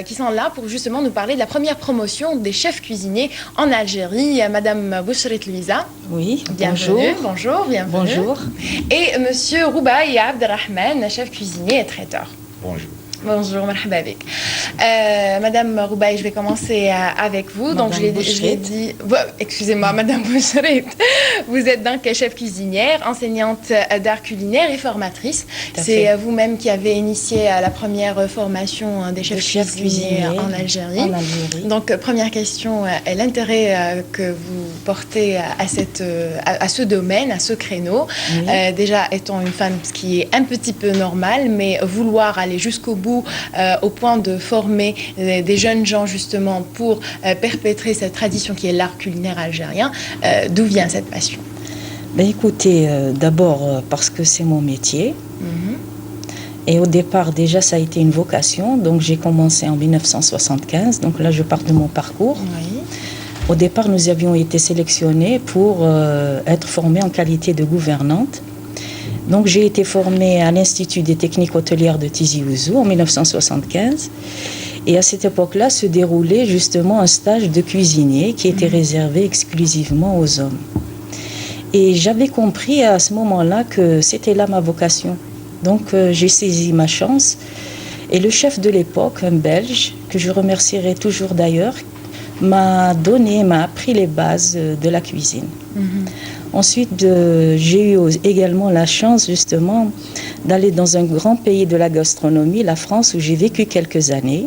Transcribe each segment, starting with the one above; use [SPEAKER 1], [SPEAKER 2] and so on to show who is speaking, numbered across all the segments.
[SPEAKER 1] qui sont là pour justement nous parler de la première promotion des chefs cuisiniers en Algérie. Madame Bouchrit Louisa.
[SPEAKER 2] Oui,
[SPEAKER 1] bienvenue. Bonjour, bienvenue.
[SPEAKER 2] Bonjour.
[SPEAKER 1] Et Monsieur Roubaï Abdelrahman, chef cuisinier et traiteur.
[SPEAKER 3] Bonjour.
[SPEAKER 1] Bonjour, marhaba bik. Madame Roubaï, je vais commencer avec vous.
[SPEAKER 2] Madame
[SPEAKER 1] donc, je l'ai dit. Excusez-moi, Madame Bouchrit. Vous êtes donc chef cuisinière, enseignante d'art culinaire et formatrice. C'est vous-même qui avez initié la première formation des chefs cuisiniers en Algérie. Donc, première question, l'intérêt que vous portez à ce domaine, à ce créneau. Oui. Déjà, étant une femme, ce qui est un petit peu normal, mais vouloir aller jusqu'au bout au point de former des jeunes gens justement pour perpétrer cette tradition qui est l'art culinaire algérien. D'où vient cette passion?
[SPEAKER 2] Ben écoutez, d'abord parce que c'est mon métier. Et au départ, déjà, ça a été une vocation. Donc, j'ai commencé en 1975. Donc là, je pars de mon parcours. Oui. Au départ, nous avions été sélectionnés pour être formés en qualité de gouvernante. Donc, j'ai été formée à l'Institut des techniques hôtelières de Tizi Ouzou en 1975. Et à cette époque-là se déroulait justement un stage de cuisinier qui était réservé exclusivement aux hommes. Et j'avais compris à ce moment-là que c'était là ma vocation. Donc, j'ai saisi ma chance. Et le chef de l'époque, un Belge, que je remercierai toujours d'ailleurs, m'a appris les bases de la cuisine. Ensuite, j'ai eu également la chance justement d'aller dans un grand pays de la gastronomie, la France, où j'ai vécu quelques années,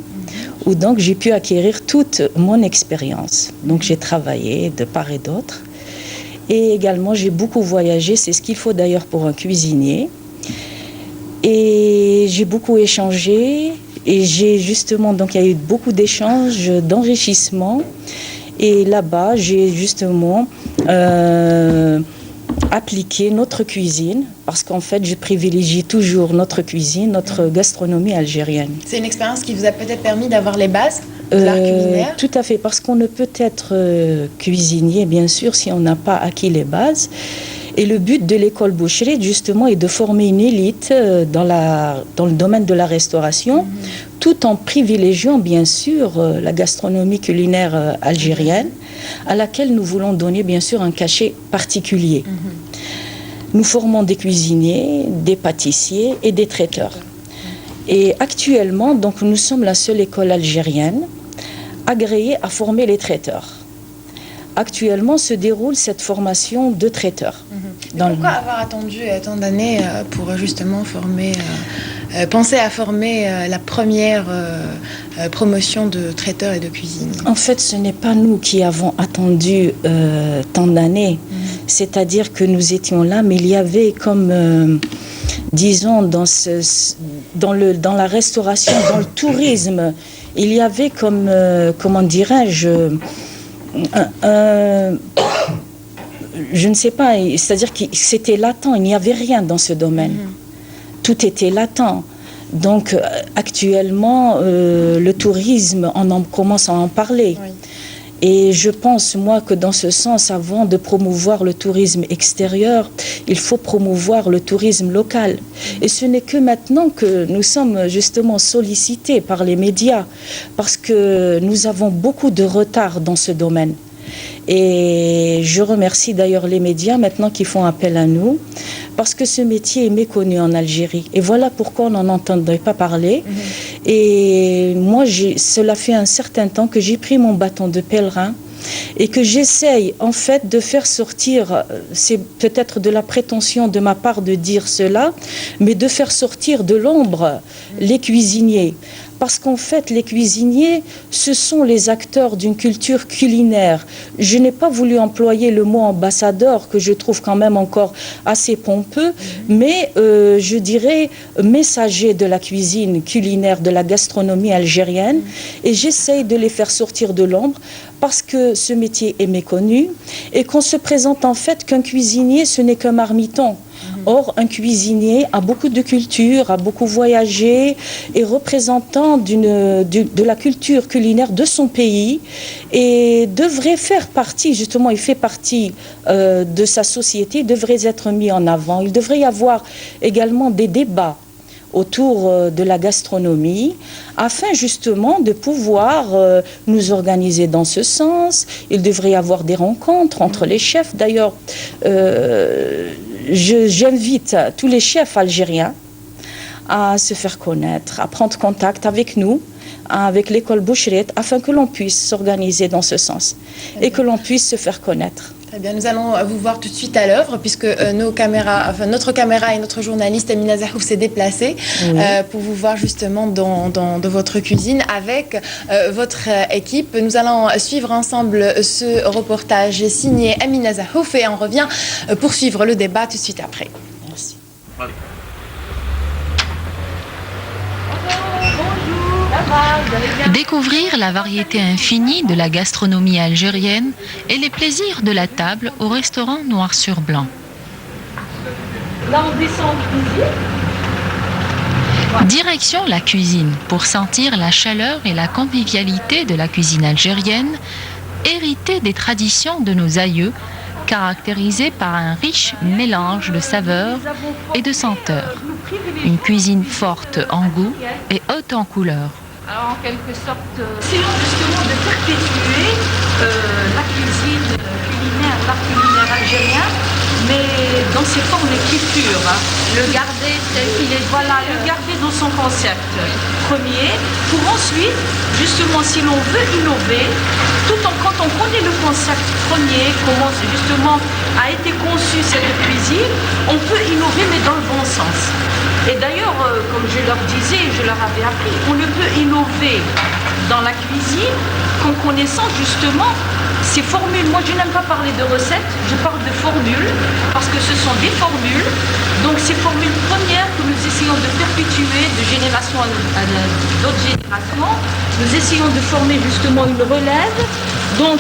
[SPEAKER 2] où donc j'ai pu acquérir toute mon expérience. Donc j'ai travaillé de part et d'autre. Et également, j'ai beaucoup voyagé, c'est ce qu'il faut d'ailleurs pour un cuisinier. Et j'ai beaucoup échangé, et j'ai justement, donc il y a eu beaucoup d'échanges, d'enrichissement. Et là-bas, j'ai justement appliqué notre cuisine, parce qu'en fait, je privilégie toujours notre cuisine, notre gastronomie algérienne.
[SPEAKER 1] C'est une expérience qui vous a peut-être permis d'avoir les bases de l'art culinaire?
[SPEAKER 2] Tout à fait, parce qu'on ne peut être cuisinier, bien sûr, si on n'a pas acquis les bases. Et le but de l'école Bouchrit, justement, est de former une élite dans le domaine de la restauration, tout en privilégiant, bien sûr, la gastronomie culinaire algérienne, à laquelle nous voulons donner, bien sûr, un cachet particulier. Nous formons des cuisiniers, des pâtissiers et des traiteurs. Et actuellement, donc, nous sommes la seule école algérienne agréée à former les traiteurs. Actuellement se déroule cette formation de traiteurs.
[SPEAKER 1] Pourquoi avoir attendu tant d'années pour justement penser à former la première promotion de traiteurs et de cuisiniers?
[SPEAKER 2] En fait, ce n'est pas nous qui avons attendu tant d'années. C'est-à-dire que nous étions là, mais il y avait comme, disons, dans la restauration, dans le tourisme, il y avait comme, comment dirais-je, je ne sais pas, c'est-à-dire que c'était latent, il n'y avait rien dans ce domaine. Tout était latent. Donc actuellement, le tourisme, on commence à en parler. Oui. Et je pense, moi, que dans ce sens, avant de promouvoir le tourisme extérieur, il faut promouvoir le tourisme local. Et ce n'est que maintenant que nous sommes justement sollicités par les médias, parce que nous avons beaucoup de retard dans ce domaine. Et je remercie d'ailleurs les médias maintenant qui font appel à nous, parce que ce métier est méconnu en Algérie. Et voilà pourquoi on n'en entendait pas parler. Et moi, cela fait un certain temps que j'ai pris mon bâton de pèlerin et que j'essaye en fait de faire sortir, c'est peut-être de la prétention de ma part de dire cela, mais de faire sortir de l'ombre les cuisiniers. Parce qu'en fait, les cuisiniers, ce sont les acteurs d'une culture culinaire. Je n'ai pas voulu employer le mot ambassadeur, que je trouve quand même encore assez pompeux, mais je dirais messager de la cuisine culinaire, de la gastronomie algérienne. Et j'essaye de les faire sortir de l'ombre, parce que ce métier est méconnu, et qu'on se présente en fait qu'un cuisinier, ce n'est qu'un marmiton. Or, un cuisinier a beaucoup de culture, a beaucoup voyagé, est représentant de la culture culinaire de son pays et devrait faire partie, justement, il fait partie de sa société, devrait être mis en avant. Il devrait y avoir également des débats autour de la gastronomie, afin justement de pouvoir nous organiser dans ce sens. Il devrait y avoir des rencontres entre les chefs. D'ailleurs, j'invite tous les chefs algériens à se faire connaître, à prendre contact avec nous, avec l'école Boucherit, afin que l'on puisse s'organiser dans ce sens et que l'on puisse se faire connaître.
[SPEAKER 1] Très bien, nous allons vous voir tout de suite à l'œuvre, puisque notre caméra et notre journaliste Amina Zahouf s'est déplacée pour vous voir justement dans votre cuisine avec votre équipe. Nous allons suivre ensemble ce reportage signé Amina Zahouf et on revient poursuivre le débat tout de suite après.
[SPEAKER 2] Merci.
[SPEAKER 3] Découvrir la variété infinie de la gastronomie algérienne et les plaisirs de la table au restaurant Noir sur Blanc.
[SPEAKER 2] Là, on descend en cuisine.
[SPEAKER 3] Direction la cuisine pour sentir la chaleur et la convivialité de la cuisine algérienne, héritée des traditions de nos aïeux, caractérisée par un riche mélange de saveurs et de senteurs. Une cuisine forte en goût et haute en couleurs.
[SPEAKER 4] Alors, en quelque sorte, essayons justement de perpétuer la cuisine culinaire, l'art culinaire algérien, mais dans ses formes et cultures. Le garder tel qu'il est, voilà, le garder dans son concept premier, pour ensuite, justement, si l'on veut innover, quand on connaît le concept premier, comment justement a été conçue cette cuisine, on peut innover, mais dans le bon sens. Et d'ailleurs, comme je leur disais, je leur avais appris, on ne peut innover dans la cuisine qu'en connaissant justement ces formules. Moi, je n'aime pas parler de recettes, je parle de formules, parce que ce sont des formules. Donc, ces formules premières que nous essayons de perpétuer de génération à d'autres générations, nous essayons de former justement une relève. Donc,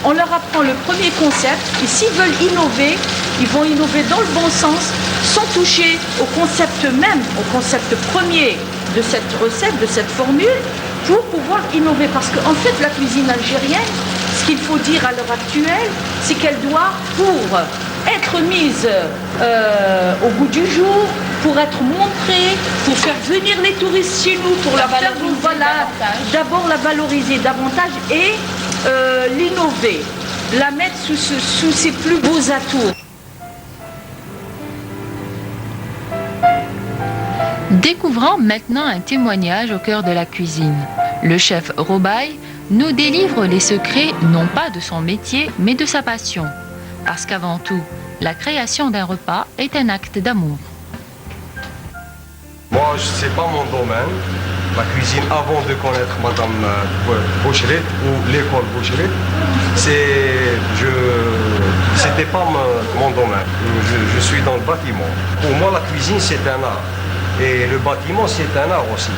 [SPEAKER 4] on leur apprend le premier concept, et s'ils veulent innover, ils vont innover dans le bon sens, sans toucher au concept même, au concept premier de cette recette, de cette formule, pour pouvoir innover. Parce qu'en fait, la cuisine algérienne, ce qu'il faut dire à l'heure actuelle, c'est qu'elle doit, pour être mise au goût du jour, pour être montrée, pour faire venir les touristes chez nous, pour la faire, voilà, d'abord la valoriser davantage et l'innover, la mettre sous ses plus beaux atouts.
[SPEAKER 3] Découvrons maintenant un témoignage au cœur de la cuisine. Le chef Robaï nous délivre les secrets non pas de son métier, mais de sa passion. Parce qu'avant tout, la création d'un repas est un acte d'amour.
[SPEAKER 5] Moi, c'est pas mon domaine. La cuisine, avant de connaître Madame Boucherit ou l'école Boucherit, c'était pas mon domaine. Je suis dans le bâtiment. Pour moi, la cuisine, c'est un art. Et le bâtiment, c'est un art aussi.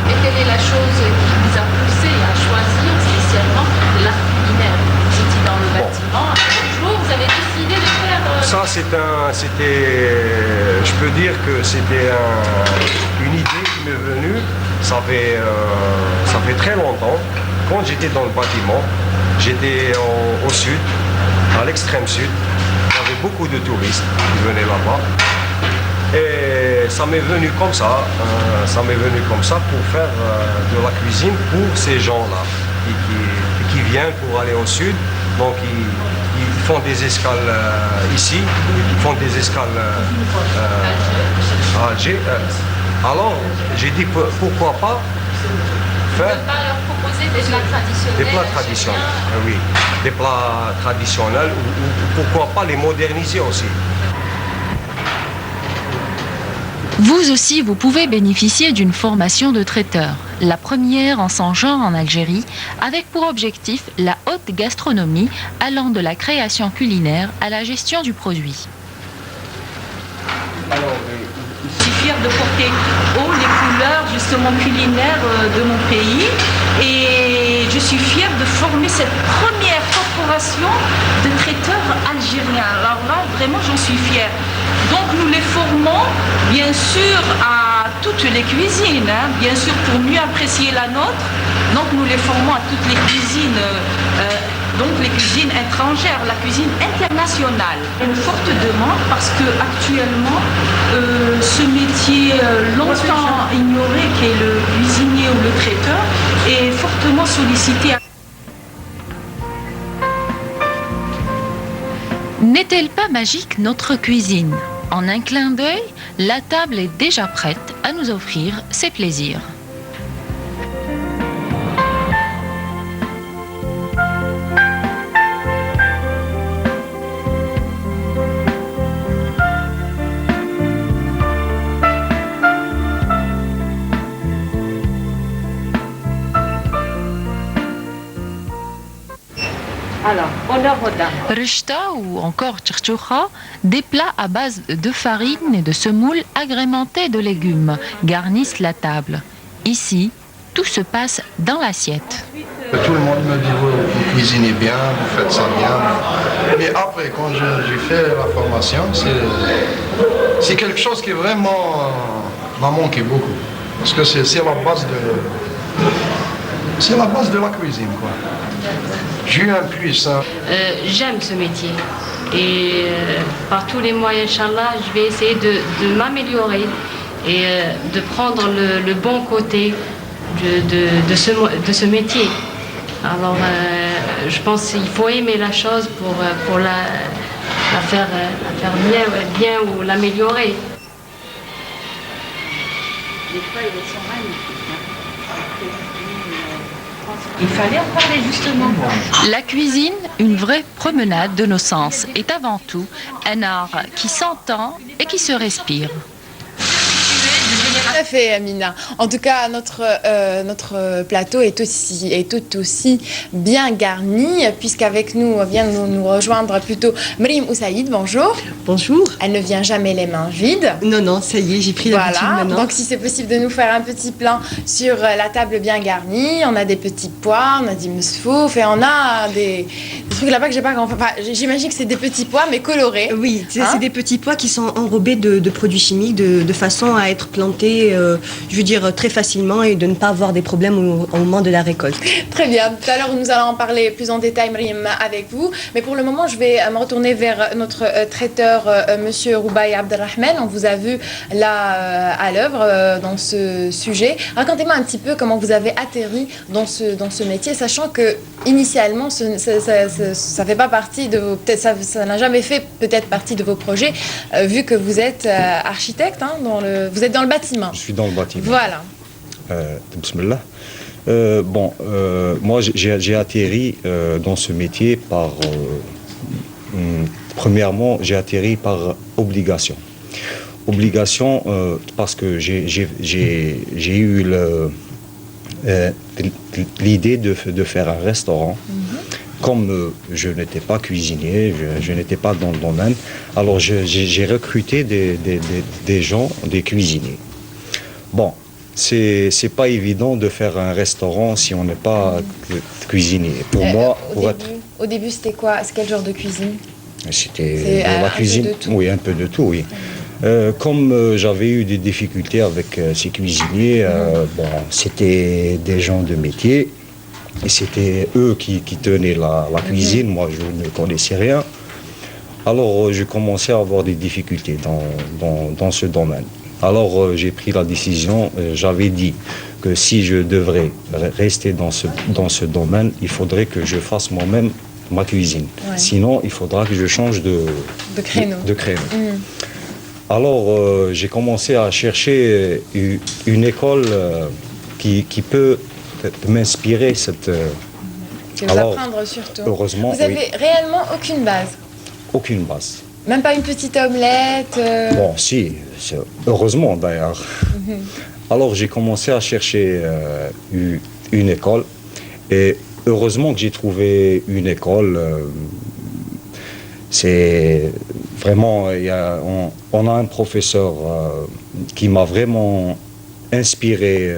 [SPEAKER 4] Et quelle est la chose qui vous a poussé à choisir spécialement l'art culinaire? Vous étiez dans le bâtiment, un jour vous avez décidé de faire...
[SPEAKER 5] Ça, je peux dire que c'était une idée qui m'est venue, ça fait très longtemps. Quand j'étais dans le bâtiment, j'étais au sud, à l'extrême sud. Il y avait beaucoup de touristes qui venaient là-bas. Et ça m'est venu comme ça, pour faire de la cuisine pour ces gens-là qui viennent pour aller au sud. Donc ils font des escales ici, ils font des escales à Alger. Alors j'ai dit pourquoi pas faire
[SPEAKER 4] leur proposer des plats traditionnels.
[SPEAKER 5] Des plats traditionnels, oui, des plats traditionnels ou pourquoi pas les moderniser aussi.
[SPEAKER 3] Vous aussi, vous pouvez bénéficier d'une formation de traiteur, la première en son genre en Algérie, avec pour objectif la haute gastronomie allant de la création culinaire à la gestion du produit.
[SPEAKER 4] Je suis fière de porter haut les couleurs justement culinaires de mon pays et je suis fière de former cette première corporation de traiteurs algériens. Alors là, vraiment, j'en suis fière. Donc nous les formons bien sûr à toutes les cuisines, bien sûr pour mieux apprécier la nôtre. Donc nous les formons à toutes les cuisines donc les cuisines étrangères, la cuisine internationale. Une forte demande parce que actuellement, ce métier longtemps ignoré, qui est le cuisinier ou le traiteur, est fortement sollicité.
[SPEAKER 3] N'est-elle pas magique notre cuisine? En un clin d'œil, la table est déjà prête à nous offrir ses plaisirs.
[SPEAKER 4] Alors, honneur aux dames.
[SPEAKER 3] Rechta ou encore tchirtchoucha, des plats à base de farine et de semoule agrémentés de légumes garnissent la table. Ici, tout se passe dans l'assiette.
[SPEAKER 6] Tout le monde me dit vous cuisinez bien, vous faites ça bien. Mais après, quand j'ai fait la formation, c'est quelque chose qui vraiment m'a manqué beaucoup. Parce que c'est la base de la cuisine, quoi. J'ai eu un plus. Hein.
[SPEAKER 7] J'aime ce métier et par tous les moyens, Inch'Allah, je vais essayer de m'améliorer et de prendre le bon côté de ce métier. Alors, je pense qu'il faut aimer la chose pour la faire bien ou l'améliorer.
[SPEAKER 4] Les feuilles, elles sont magnifiques. Il fallait en parler justement.
[SPEAKER 3] La cuisine, une vraie promenade de nos sens, est avant tout un art qui s'entend et qui se respire.
[SPEAKER 1] Tout à fait, Amina. En tout cas, notre plateau est tout aussi bien garni, puisqu'avec nous vient nous rejoindre plutôt Mrim Oussaïd. Bonjour.
[SPEAKER 8] Bonjour.
[SPEAKER 1] Elle ne vient jamais les mains vides.
[SPEAKER 8] Non, ça y est, j'ai pris l'habitude
[SPEAKER 1] Voilà.
[SPEAKER 8] maintenant.
[SPEAKER 1] Donc, si c'est possible de nous faire un petit plan sur la table bien garnie, on a des petits pois, on a des moussefouf et on a des trucs là-bas que j'ai pas compris. Enfin, j'imagine que c'est des petits pois, mais colorés.
[SPEAKER 8] Oui,
[SPEAKER 1] Hein?
[SPEAKER 8] c'est des petits pois qui sont enrobés de produits chimiques de façon à être plantés, je veux dire, très facilement et de ne pas avoir des problèmes au moment de la récolte.
[SPEAKER 1] Très bien. Tout à l'heure, nous allons en parler plus en détail, Mrim, avec vous. Mais pour le moment, je vais me retourner vers notre traiteur, Monsieur Roubaï Abdelrahman. On vous a vu là à l'œuvre dans ce sujet. Racontez-moi un petit peu comment vous avez atterri dans ce métier, sachant que initialement, ça fait pas partie de vos, peut-être ça n'a jamais fait peut-être partie de vos projets, vu que vous êtes architecte, hein, vous êtes dans le bâtiment.
[SPEAKER 5] Je suis dans le bâtiment.
[SPEAKER 1] Voilà.
[SPEAKER 5] Bismillah. Moi, j'ai atterri dans ce métier par... premièrement, j'ai atterri par obligation. Obligation parce que j'ai eu l'idée de faire un restaurant. Comme je n'étais pas cuisinier, je n'étais pas dans le domaine, alors j'ai recruté des gens, des cuisiniers. Bon, c'est pas évident de faire un restaurant si on n'est pas cuisinier. Pour moi,
[SPEAKER 1] Au début, c'était quoi? C'est quel genre de cuisine?
[SPEAKER 5] C'était la cuisine.
[SPEAKER 1] Un peu de tout.
[SPEAKER 5] Oui, un peu de tout, oui. Comme j'avais eu des difficultés avec ces cuisiniers, c'était des gens de métier. Et c'était eux qui tenaient la cuisine, moi je ne connaissais rien. Alors j'ai commencé à avoir des difficultés dans ce domaine. Alors j'ai pris la décision, j'avais dit que si je devrais rester dans ce domaine, il faudrait que je fasse moi-même ma cuisine. Ouais. Sinon, il faudra que je change de créneau. Alors j'ai commencé à chercher une école qui peut m'inspirer cette...
[SPEAKER 1] Qui vous apprendre surtout.
[SPEAKER 5] Heureusement,
[SPEAKER 1] vous avez réellement aucune base?
[SPEAKER 5] Aucune base.
[SPEAKER 1] Même pas une petite omelette
[SPEAKER 5] Bon, si, heureusement d'ailleurs. Alors j'ai commencé à chercher une école et heureusement que j'ai trouvé une école. C'est vraiment, on a un professeur qui m'a vraiment inspiré.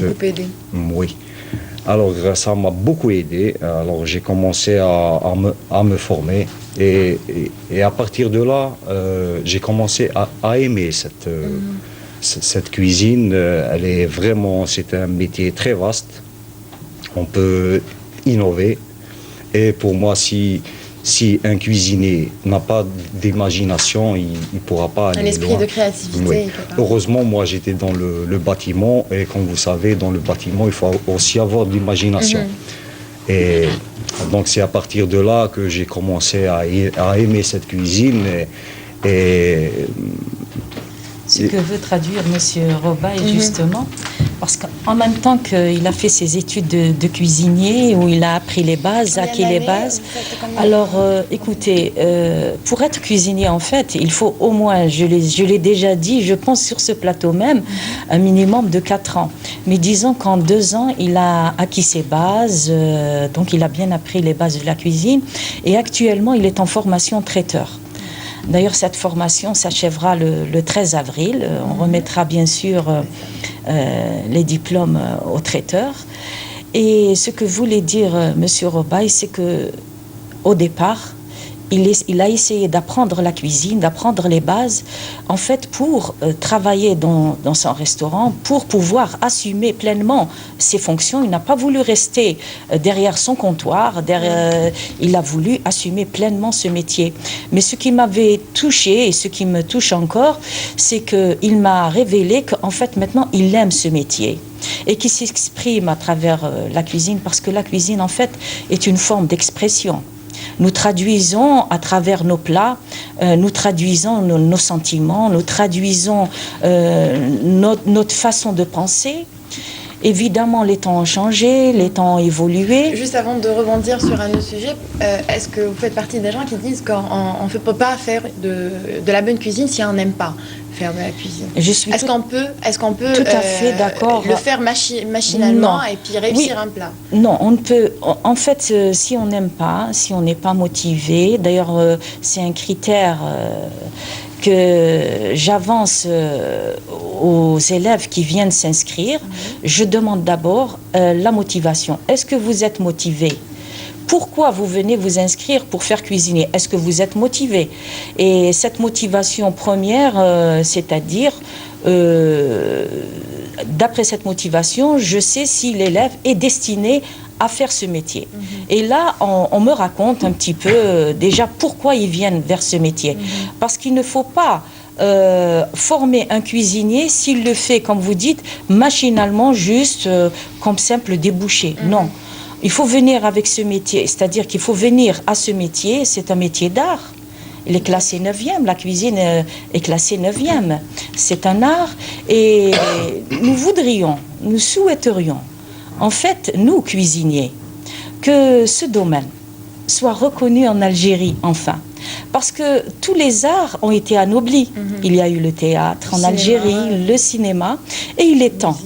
[SPEAKER 1] Beaucoup aidé.
[SPEAKER 5] Oui. Alors ça m'a beaucoup aidé. Alors j'ai commencé à me former et à partir de là, j'ai commencé à aimer cette cuisine. Elle est vraiment, c'est un métier très vaste.
[SPEAKER 9] on peut innover. Et pour moi, si un cuisinier n'a pas d'imagination, il ne pourra pas aller
[SPEAKER 1] un esprit
[SPEAKER 9] loin.
[SPEAKER 1] de créativité.
[SPEAKER 9] Oui.
[SPEAKER 1] Il peut pas.
[SPEAKER 9] Heureusement, moi, j'étais dans le bâtiment. Et comme vous savez, dans le bâtiment, il faut aussi avoir de l'imagination. Et donc, c'est à partir de là que j'ai commencé à aimer cette cuisine. Et
[SPEAKER 2] Ce que veut traduire M. Robaille, justement, parce qu'en même temps qu'il a fait ses études de cuisinier, où il a appris les bases, acquis les bases, alors écoutez, pour être cuisinier, en fait, il faut au moins, je l'ai déjà dit, je pense sur ce plateau même, un minimum de 4 ans. Mais disons qu'en 2 ans, il a acquis ses bases, donc il a bien appris les bases de la cuisine, et actuellement, il est en formation traiteur. D'ailleurs, cette formation s'achèvera le 13 avril. On remettra bien sûr les diplômes aux traiteurs. Et ce que voulait dire M. Robaille, c'est que au départ, il a essayé d'apprendre la cuisine, d'apprendre les bases, en fait, pour travailler dans son restaurant, pour pouvoir assumer pleinement ses fonctions. Il n'a pas voulu rester derrière son comptoir, il a voulu assumer pleinement ce métier. Mais ce qui m'avait touché et ce qui me touche encore, c'est qu'il m'a révélé qu'en fait, maintenant, il aime ce métier et qui s'exprime à travers la cuisine, parce que la cuisine, en fait, est une forme d'expression. Nous traduisons à travers nos plats, nous traduisons nos sentiments, nous traduisons notre façon de penser. Évidemment, les temps ont changé, les temps ont évolué.
[SPEAKER 1] Juste avant de rebondir sur un autre sujet, est-ce que vous faites partie des gens qui disent qu'on ne peut pas faire de la bonne cuisine si on n'aime pas faire de la cuisine? Est-ce qu'on peut
[SPEAKER 2] tout à fait d'accord.
[SPEAKER 1] Le faire machinalement et puis réussir un plat?
[SPEAKER 2] Non, on ne peut. En fait, si on n'aime pas, si on n'est pas motivé, d'ailleurs, c'est un critère que j'avance aux élèves qui viennent s'inscrire. Je demande d'abord la motivation. Est-ce que vous êtes motivé? Pourquoi vous venez vous inscrire pour faire cuisiner? Est-ce que vous êtes motivé? Et cette motivation première, c'est-à-dire, d'après cette motivation, je sais si l'élève est destiné à faire ce métier. Et là, on me raconte un petit peu déjà pourquoi ils viennent vers ce métier. Parce qu'il ne faut pas former un cuisinier s'il le fait, comme vous dites, machinalement, juste comme simple débouché. Non. Il faut venir avec ce métier, c'est-à-dire qu'il faut venir à ce métier, c'est un métier d'art. Il est classé 9e, la cuisine est classée 9e. C'est un art et nous souhaiterions, en fait, nous cuisiniers, que ce domaine soit reconnu en Algérie, enfin. Parce que tous les arts ont été anoblis. Il y a eu le théâtre en Algérie, le cinéma, et il est temps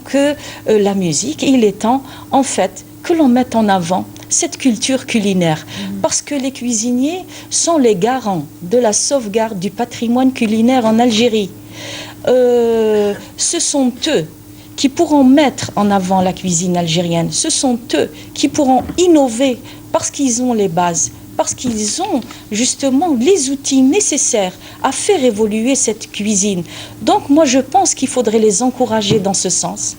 [SPEAKER 2] que la musique, il est temps, en fait, que l'on mette en avant cette culture culinaire. Parce que les cuisiniers sont les garants de la sauvegarde du patrimoine culinaire en Algérie. Ce sont eux qui pourront mettre en avant la cuisine algérienne. Ce sont eux qui pourront innover parce qu'ils ont les bases, parce qu'ils ont justement les outils nécessaires à faire évoluer cette cuisine. Donc moi je pense qu'il faudrait les encourager dans ce sens,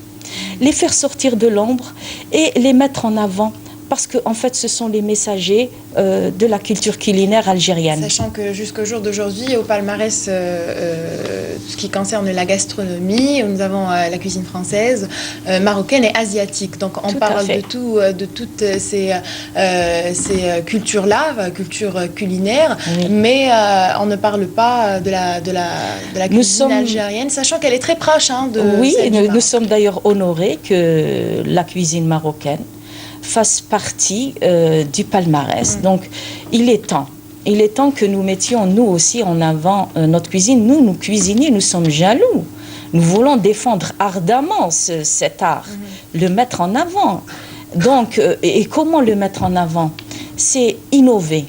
[SPEAKER 2] les faire sortir de l'ombre et les mettre en avant. Parce qu'en fait, ce sont les messagers de la culture culinaire algérienne.
[SPEAKER 1] Sachant que jusqu'au jour d'aujourd'hui, au palmarès, ce qui concerne la gastronomie, nous avons la cuisine française, marocaine et asiatique. Donc on parle de toutes ces cultures-là, culture culinaire, mais on ne parle pas de la cuisine algérienne, sachant qu'elle est très proche de celle du Maroc.
[SPEAKER 2] Nous sommes d'ailleurs honorés que la cuisine marocaine fasse partie du palmarès. Donc, il est temps que nous mettions, nous aussi, en avant notre cuisine. Nous cuisiniers, nous sommes jaloux. Nous voulons défendre ardemment cet art, le mettre en avant. Donc, et comment le mettre en avant? C'est innover.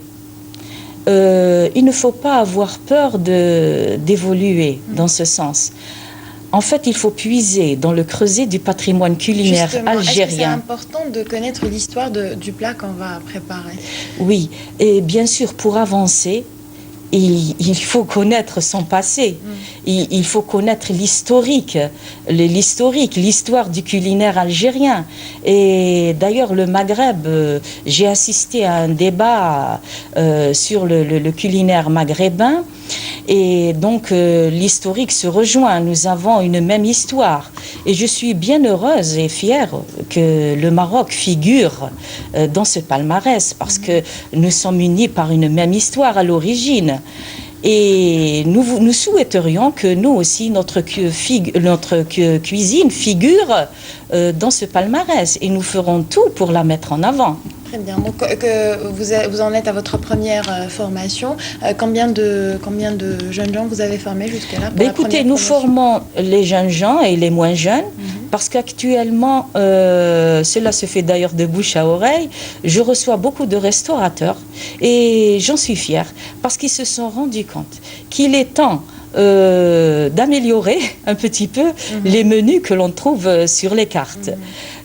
[SPEAKER 2] Il ne faut pas avoir peur d'évoluer dans ce sens. En fait, il faut puiser dans le creuset du patrimoine culinaire algérien.
[SPEAKER 1] Est-ce que c'est important de connaître l'histoire du plat qu'on va préparer?
[SPEAKER 2] Oui, et bien sûr, pour avancer, il faut connaître son passé. Il faut connaître l'histoire du culinaire algérien. Et d'ailleurs, le Maghreb, j'ai assisté à un débat sur le culinaire maghrébin. Et donc, l'historique se rejoint. Nous avons une même histoire. Et je suis bien heureuse et fière que le Maroc figure dans ce palmarès parce que nous sommes unis par une même histoire à l'origine. Et nous souhaiterions que nous aussi, notre cuisine figure dans ce palmarès. Et nous ferons tout pour la mettre en avant.
[SPEAKER 1] Très bien. Donc, vous en êtes à votre première formation. Combien de jeunes gens vous avez formés jusque-là?
[SPEAKER 2] Écoutez, nous formons les jeunes gens et les moins jeunes. Parce qu'actuellement, cela se fait d'ailleurs de bouche à oreille, je reçois beaucoup de restaurateurs et j'en suis fière parce qu'ils se sont rendus compte qu'il est temps d'améliorer un petit peu les menus que l'on trouve sur les cartes.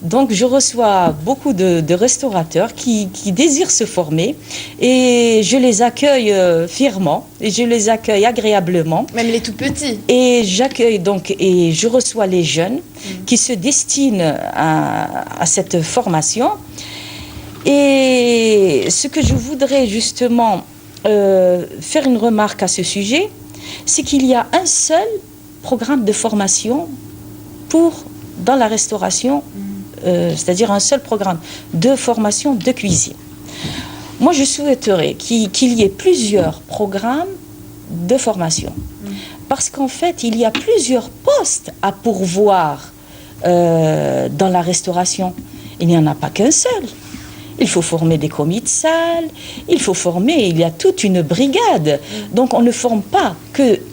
[SPEAKER 2] Donc je reçois beaucoup de restaurateurs qui désirent se former et je les accueille fièrement et je les accueille agréablement.
[SPEAKER 1] Même les tout petits.
[SPEAKER 2] Et j'accueille donc et je reçois les jeunes qui se destinent à cette formation. Et ce que je voudrais justement faire une remarque à ce sujet, c'est qu'il y a un seul programme de formation dans la restauration, c'est-à-dire un seul programme de formation de cuisine. Moi, je souhaiterais qu'il y ait plusieurs programmes de formation. Parce qu'en fait, il y a plusieurs postes à pourvoir dans la restauration. Il n'y en a pas qu'un seul. Il faut former des commis de salle, il y a toute une brigade. Donc on ne forme pas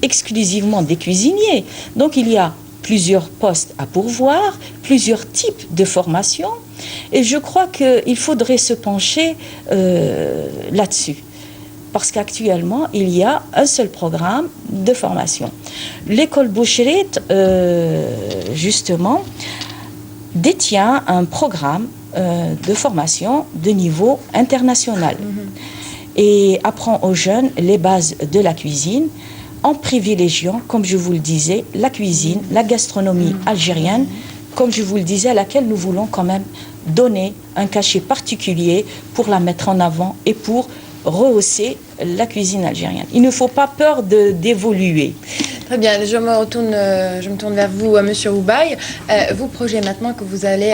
[SPEAKER 2] exclusivement des cuisiniers. Donc il y a plusieurs postes à pourvoir, plusieurs types de formations. Et je crois qu'il faudrait se pencher là-dessus. Parce qu'actuellement, il y a un seul programme de formation. L'école Boucherit, justement, détient un programme de formation de niveau international et apprend aux jeunes les bases de la cuisine en privilégiant, comme je vous le disais, la cuisine, la gastronomie algérienne, comme je vous le disais, à laquelle nous voulons quand même donner un cachet particulier pour la mettre en avant et pour rehausser la cuisine algérienne. Il ne faut pas peur d'évoluer.
[SPEAKER 1] Très bien, je me tourne vers vous, Monsieur Oubaye. Vos projets maintenant que vous allez